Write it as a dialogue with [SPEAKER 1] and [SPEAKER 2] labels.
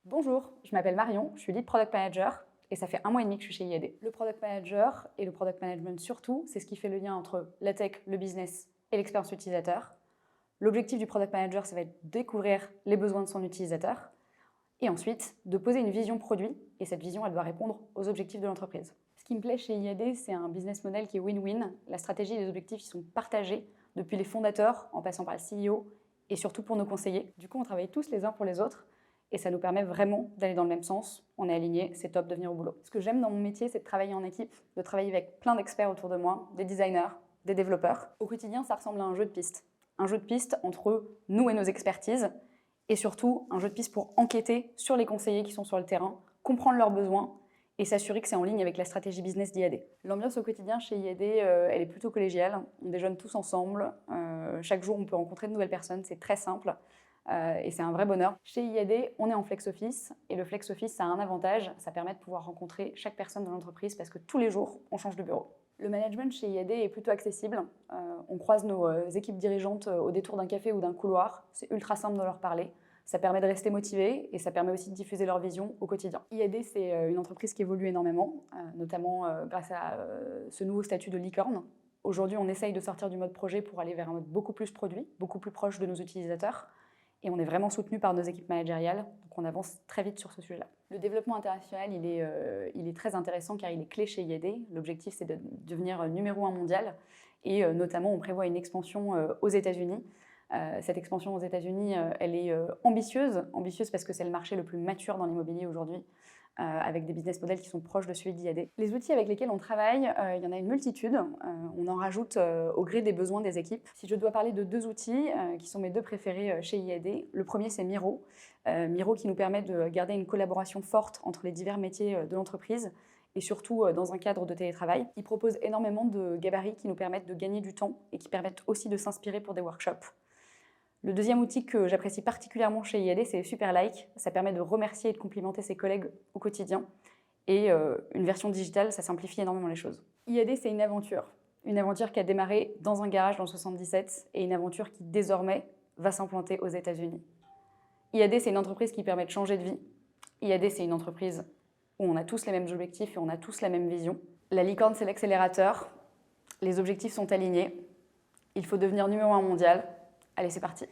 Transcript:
[SPEAKER 1] Bonjour, je m'appelle Marion, je suis Lead Product Manager et ça fait 1 mois et demi que je suis chez IAD. Le Product Manager et le Product Management surtout, c'est ce qui fait le lien entre la tech, le business et l'expérience utilisateur. L'objectif du Product Manager, ça va être de découvrir les besoins de son utilisateur et ensuite de poser une vision produit et cette vision, elle doit répondre aux objectifs de l'entreprise. Ce qui me plaît chez IAD, c'est un business model qui est win-win. La stratégie et les objectifs ils sont partagés depuis les fondateurs en passant par le CEO et surtout pour nos conseillers. Du coup, on travaille tous les uns pour les autres. Et ça nous permet vraiment d'aller dans le même sens. On est aligné, c'est top de venir au boulot. Ce que j'aime dans mon métier, c'est de travailler en équipe, de travailler avec plein d'experts autour de moi, des designers, des développeurs. Au quotidien, ça ressemble à un jeu de piste. Un jeu de piste entre nous et nos expertises, et surtout un jeu de piste pour enquêter sur les conseillers qui sont sur le terrain, comprendre leurs besoins et s'assurer que c'est en ligne avec la stratégie business d'IAD. L'ambiance au quotidien chez IAD, elle est plutôt collégiale. On déjeune tous ensemble. Chaque jour, on peut rencontrer de nouvelles personnes. C'est très simple. Et c'est un vrai bonheur. Chez IAD, on est en flex office et le flex office, ça a un avantage, ça permet de pouvoir rencontrer chaque personne de l'entreprise parce que tous les jours, on change de bureau. Le management chez IAD est plutôt accessible. On croise nos équipes dirigeantes au détour d'un café ou d'un couloir. C'est ultra simple de leur parler. Ça permet de rester motivé et ça permet aussi de diffuser leur vision au quotidien. IAD, c'est une entreprise qui évolue énormément, notamment grâce à ce nouveau statut de licorne. Aujourd'hui, on essaye de sortir du mode projet pour aller vers un mode beaucoup plus produit, beaucoup plus proche de nos utilisateurs. Et on est vraiment soutenu par nos équipes managériales, donc on avance très vite sur ce sujet-là. Le développement international, il est très intéressant car il est clé chez IAD. L'objectif, c'est de devenir numéro 1 mondial et notamment, on prévoit une expansion aux États-Unis. Cette expansion aux États-Unis, elle est ambitieuse parce que c'est le marché le plus mature dans l'immobilier aujourd'hui, avec des business models qui sont proches de celui d'IAD. Les outils avec lesquels on travaille, il y en a une multitude. On en rajoute au gré des besoins des équipes. Si je dois parler de 2 outils qui sont mes 2 préférés chez IAD, le premier c'est Miro. Miro qui nous permet de garder une collaboration forte entre les divers métiers de l'entreprise et surtout dans un cadre de télétravail. Il propose énormément de gabarits qui nous permettent de gagner du temps et qui permettent aussi de s'inspirer pour des workshops. Le deuxième outil que j'apprécie particulièrement chez IAD, c'est Superlike. Ça permet de remercier et de complimenter ses collègues au quotidien. Et une version digitale, ça simplifie énormément les choses. IAD, c'est une aventure. Une aventure qui a démarré dans un garage dans le 77 et une aventure qui, désormais, va s'implanter aux États-Unis. IAD, c'est une entreprise qui permet de changer de vie. IAD, c'est une entreprise où on a tous les mêmes objectifs et on a tous la même vision. La licorne, c'est l'accélérateur. Les objectifs sont alignés. Il faut devenir numéro 1 mondial. Allez, c'est parti.